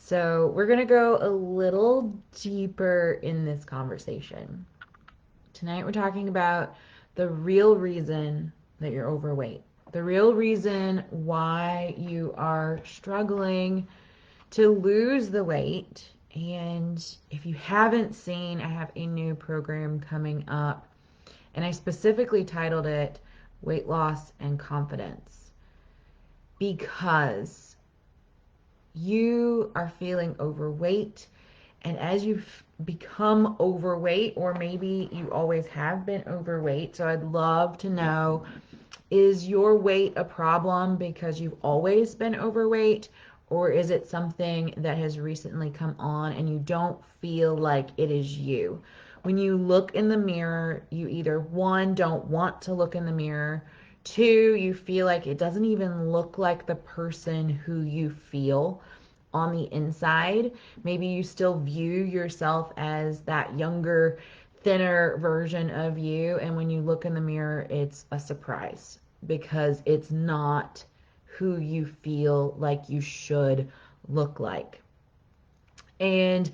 So, we're going to go a little deeper in this conversation. Tonight, we're talking about the real reason that you're overweight, the real reason why you are struggling to lose the weight. And if you haven't seen, I have a new program coming up, and I specifically titled it Weight Loss and Confidence because you are feeling overweight. And as you've become overweight, or maybe you always have been overweight, so I'd love to know, is your weight a problem because you've always been overweight? Or is it something that has recently come on and you don't feel like it is you? When you look in the mirror, you either one, don't want to look in the mirror, two, you feel like it doesn't even look like the person who you feel on the inside. Maybe you still view yourself as that younger, thinner version of you, and when you look in the mirror, it's a surprise because it's not who you feel like you should look like. And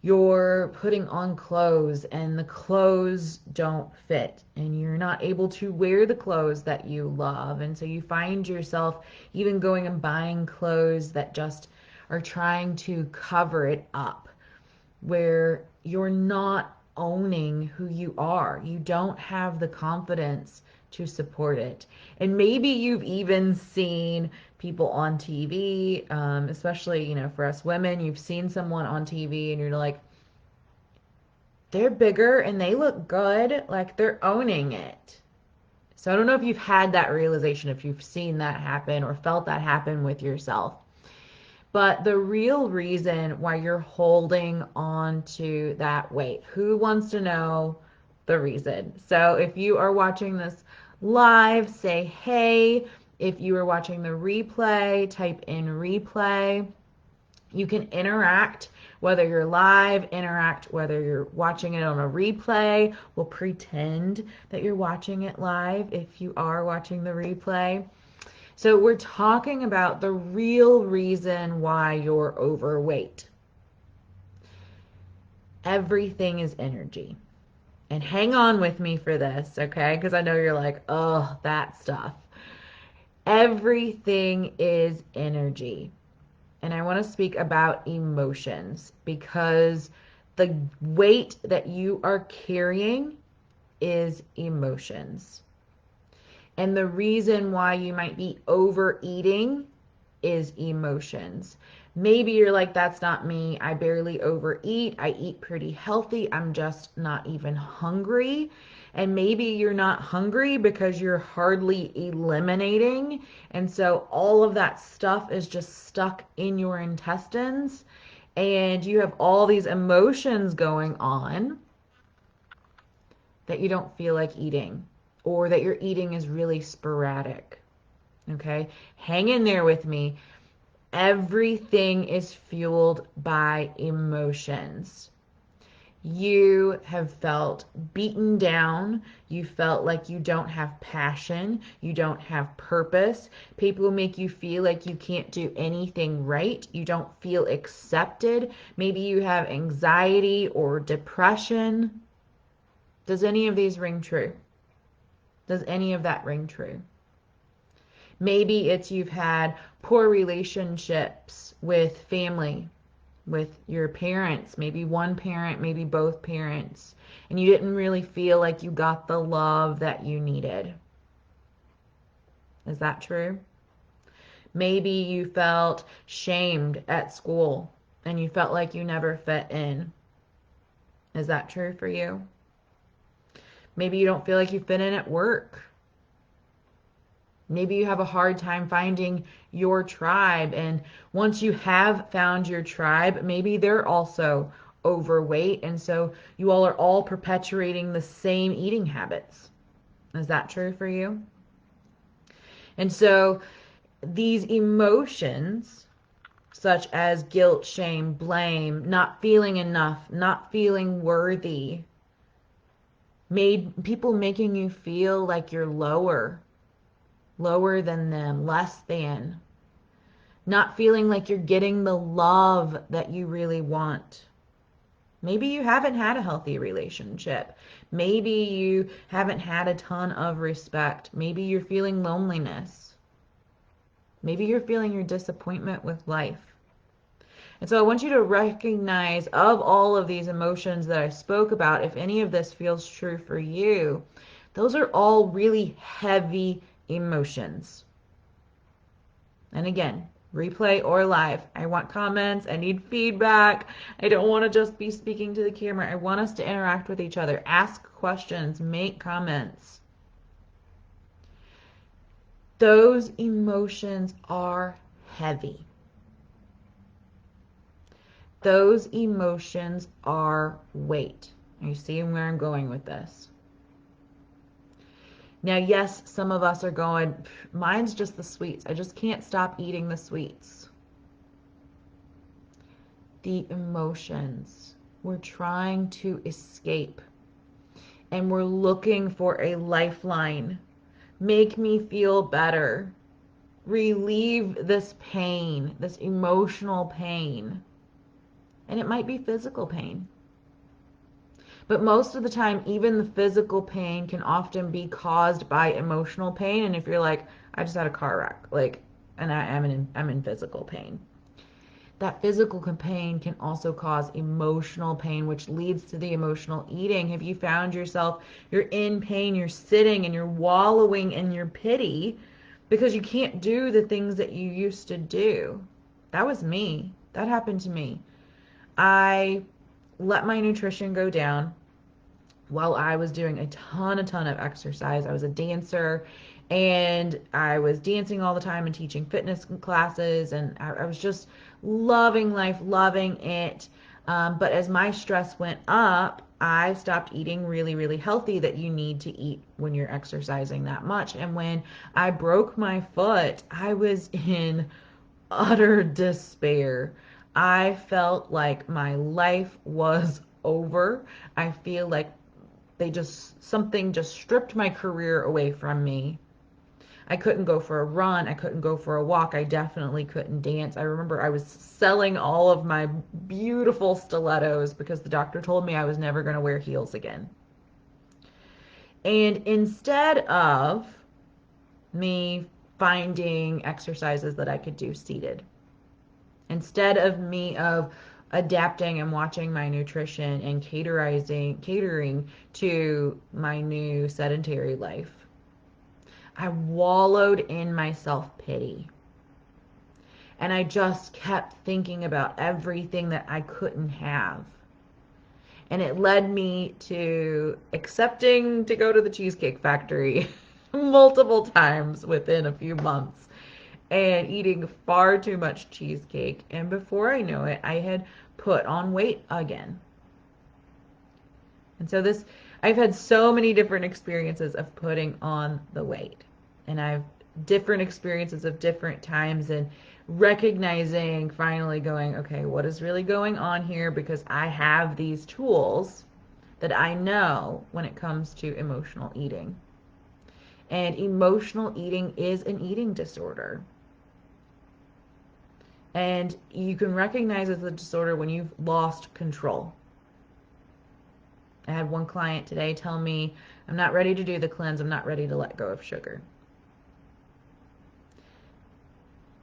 you're putting on clothes and the clothes don't fit and you're not able to wear the clothes that you love, and so you find yourself even going and buying clothes that just are trying to cover it up, where you're not owning who you are. You don't have the confidence to support it. And maybe you've even seen people on TV, especially, for us women, you've seen someone on TV and you're like, they're bigger and they look good, like they're owning it. So I don't know if you've had that realization, if you've seen that happen or felt that happen with yourself. But the real reason why you're holding on to that weight, who wants to know the reason? So if you are watching this live, say hey. If you are watching the replay, type in replay. You can interact whether you're live, interact whether you're watching it on a replay. We'll pretend that you're watching it live if you are watching the replay. So we're talking about the real reason why you're overweight. Everything is energy. And hang on with me for this, okay? Because I know you're like, oh, that stuff. Everything is energy. And I want to speak about emotions because the weight that you are carrying is emotions. And the reason why you might be overeating is emotions. Maybe you're like, that's not me. I barely overeat. I eat pretty healthy. I'm just not even hungry. And maybe you're not hungry because you're hardly eliminating. And so all of that stuff is just stuck in your intestines. And you have all these emotions going on that you don't feel like eating, or that your eating is really sporadic. Okay? Hang in there with me. Everything is fueled by emotions. You have felt beaten down. You felt like you don't have passion. You don't have purpose. People make you feel like you can't do anything right. You don't feel accepted. Maybe you have anxiety or depression. Does any of these ring true? Does any of that ring true? Maybe it's you've had poor relationships with family, with your parents, maybe one parent, maybe both parents, and you didn't really feel like you got the love that you needed. Is that true? Maybe you felt shamed at school and you felt like you never fit in. Is that true for you? Maybe you don't feel like you fit in at work. Maybe you have a hard time finding your tribe, and once you have found your tribe, maybe they're also overweight, and so you all are all perpetuating the same eating habits. Is that true for you? And so these emotions, such as guilt, shame, blame, not feeling enough, not feeling worthy, made people making you feel like you're lower than them, less than. not feeling like you're getting the love that you really want. Maybe you haven't had a healthy relationship. Maybe you haven't had a ton of respect. Maybe you're feeling loneliness. Maybe you're feeling your disappointment with life. And so I want you to recognize, of all of these emotions that I spoke about, if any of this feels true for you, those are all really heavy emotions. And again, replay or live, I want comments. I need feedback. I don't want to just be speaking to the camera. I want us to interact with each other. Ask questions. Make comments. Those emotions are heavy. Those emotions are weight. Are you seeing where I'm going with this? Now, yes, some of us are going, mine's just the sweets. I just can't stop eating the sweets. The emotions. We're trying to escape. And we're looking for a lifeline. Make me feel better. Relieve this pain, this emotional pain. And it might be physical pain. But most of the time, even the physical pain can often be caused by emotional pain. And if you're like, I just had a car wreck, like, and I'm in physical pain. That physical pain can also cause emotional pain, which leads to the emotional eating. Have you found yourself, you're in pain, you're sitting and you're wallowing in your pity because you can't do the things that you used to do? That was me. That happened to me. I let my nutrition go down while I was doing a ton of exercise. I was a dancer and I was dancing all the time and teaching fitness classes, and I was just loving life, loving it. But as my stress went up, I stopped eating really healthy that you need to eat when you're exercising that much. And when I broke my foot, I was in utter despair. I felt like my life was over. I feel like something just stripped my career away from me. I couldn't go for a run. I couldn't go for a walk. I definitely couldn't dance. I remember I was selling all of my beautiful stilettos because the doctor told me I was never going to wear heels again. And instead of me finding exercises that I could do seated, instead of me of adapting and watching my nutrition and catering to my new sedentary life, I wallowed in my self-pity. And I just kept thinking about everything that I couldn't have. And it led me to accepting to go to the Cheesecake Factory multiple times within a few months and eating far too much cheesecake. And before I know it, I had put on weight again. And so I've had so many different experiences of putting on the weight. And I've different experiences of different times and recognizing, finally going, okay, what is really going on here? Because I have these tools that I know when it comes to emotional eating. And emotional eating is an eating disorder. And you can recognize it's a disorder when you've lost control. I had one client today tell me, I'm not ready to do the cleanse. I'm not ready to let go of sugar.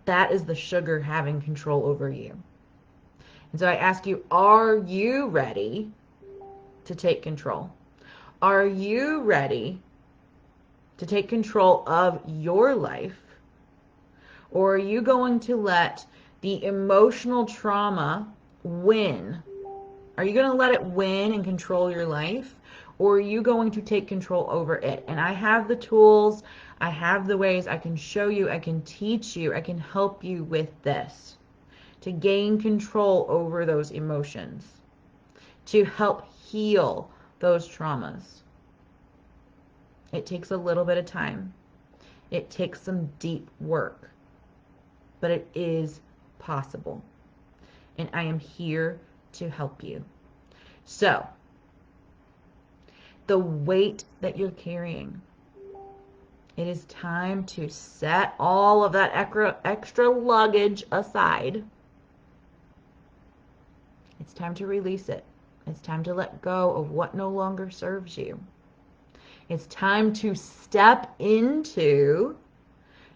That is the sugar having control over you. And so I ask you, are you ready to take control? Are you ready to take control of your life? Or are you going to let the emotional trauma win? Are you going to let it win and control your life? Or are you going to take control over it? And I have the tools, I have the ways I can show you, I can teach you, I can help you with this to gain control over those emotions, to help heal those traumas. It takes a little bit of time. It takes some deep work, but it is possible. And I am here to help you. So, the weight that you're carrying, It is time to set all of that extra luggage aside. It's time to release it. It's time to let go of what no longer serves you. It's time to step into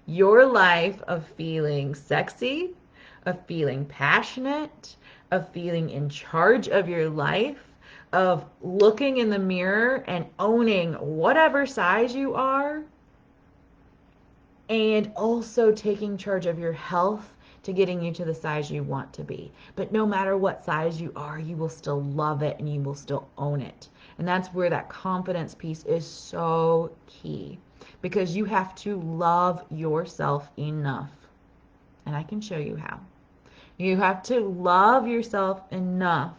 your life of feeling sexy, of feeling passionate, of feeling in charge of your life, of looking in the mirror and owning whatever size you are, and also taking charge of your health to getting you to the size you want to be. But no matter what size you are, you will still love it and you will still own it. And that's where that confidence piece is so key, because you have to love yourself enough. And I can show you how. You have to love yourself enough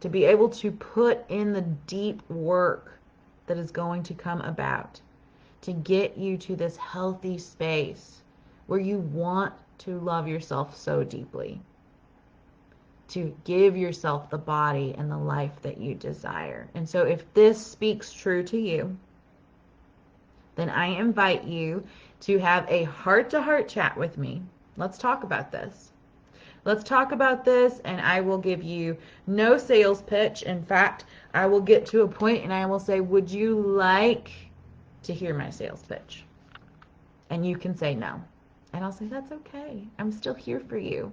to be able to put in the deep work that is going to come about to get you to this healthy space where you want to love yourself so deeply, to give yourself the body and the life that you desire. And so if this speaks true to you, then I invite you to have a heart-to-heart chat with me. Let's talk about this. Let's talk about this, and I will give you no sales pitch. In fact, I will get to a point and I will say, would you like to hear my sales pitch? And you can say no. And I'll say, that's okay. I'm still here for you.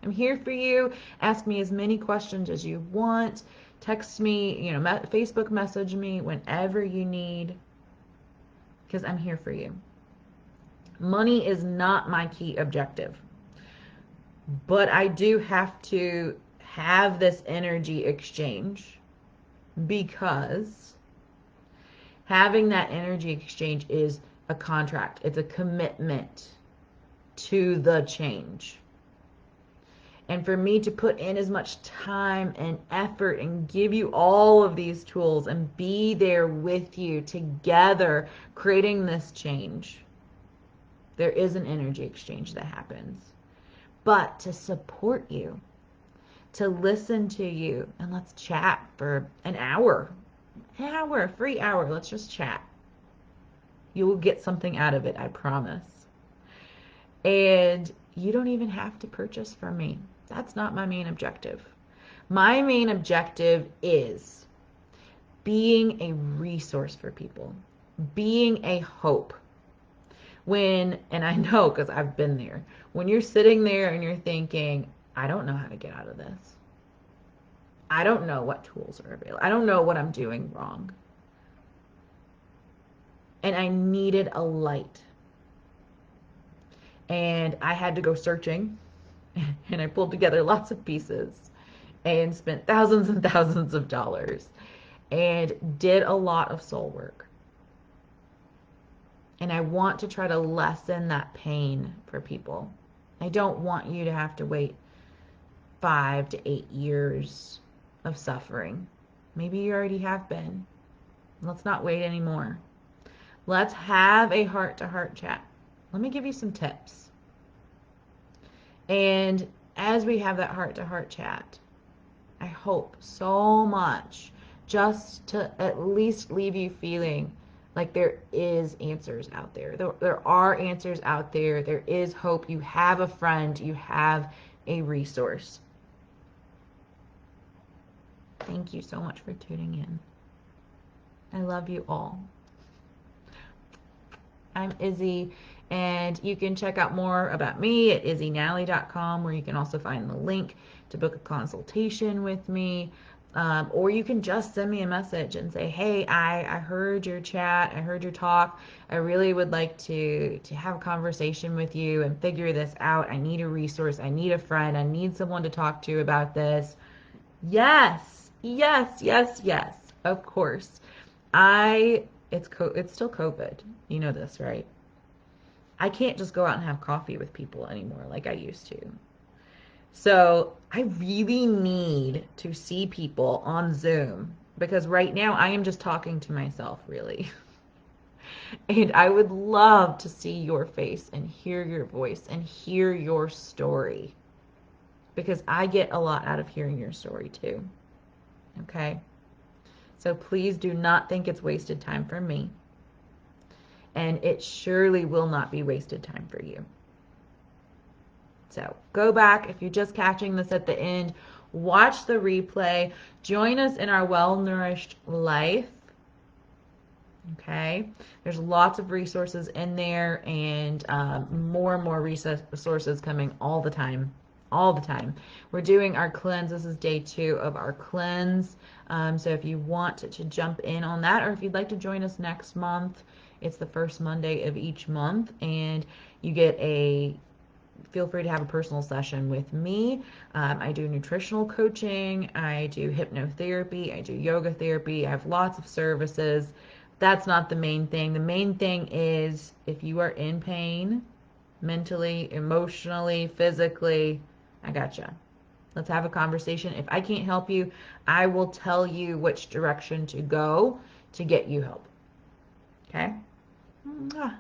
I'm here for you. Ask me as many questions as you want. Text me, Facebook message me whenever you need, because I'm here for you. Money is not my key objective, but I do have to have this energy exchange, because having that energy exchange is a contract. It's a commitment to the change. And for me to put in as much time and effort and give you all of these tools and be there with you together creating this change, there is an energy exchange that happens. But to support you, to listen to you, and let's chat for an hour, free hour, let's just chat. You will get something out of it, I promise. And you don't even have to purchase from me. That's not my main objective. My main objective is being a resource for people, being a hope. And I know because I've been there, when you're sitting there and you're thinking, I don't know how to get out of this. I don't know what tools are available. I don't know what I'm doing wrong. And I needed a light. And I had to go searching, and I pulled together lots of pieces and spent thousands and thousands of dollars and did a lot of soul work. And I want to try to lessen that pain for people. I don't want you to have to wait 5 to 8 years of suffering. Maybe you already have been. Let's not wait anymore. Let's have a heart-to-heart chat. Let me give you some tips. And as we have that heart-to-heart chat, I hope so much just to at least leave you feeling like there is answers out there. There are answers out there. There is hope. You have a friend. You have a resource. Thank you so much for tuning in. I love you all. I'm Izzy, and you can check out more about me at izzynally.com, where you can also find the link to book a consultation with me. Or you can just send me a message and say, hey, I heard your chat, I heard your talk. I really would like to have a conversation with you and figure this out. I need a resource. I need a friend. I need someone to talk to about this. Yes, yes, yes, yes, of course. It's still COVID. You know this, right? I can't just go out and have coffee with people anymore like I used to. So I really need to see people on Zoom, because right now I am just talking to myself, really. And I would love to see your face and hear your voice and hear your story, because I get a lot out of hearing your story too. Okay? So please do not think it's wasted time for me. and it surely will not be wasted time for you. So go back if you're just catching this at the end, watch the replay, join us in our Well Nourished Life. Okay, there's lots of resources in there, and more and more resources coming all the time. All the time. We're doing our cleanse. This is day 2 of our cleanse. So if you want to jump in on that, or if you'd like to join us next month, it's the first Monday of each month, and you get feel free to have a personal session with me. I do nutritional coaching, I do hypnotherapy, I do yoga therapy, I have lots of services. That's not the main thing. The main thing is if you are in pain, mentally, emotionally, physically, I gotcha. Let's have a conversation. If I can't help you, I will tell you which direction to go to get you help. Okay? Bye.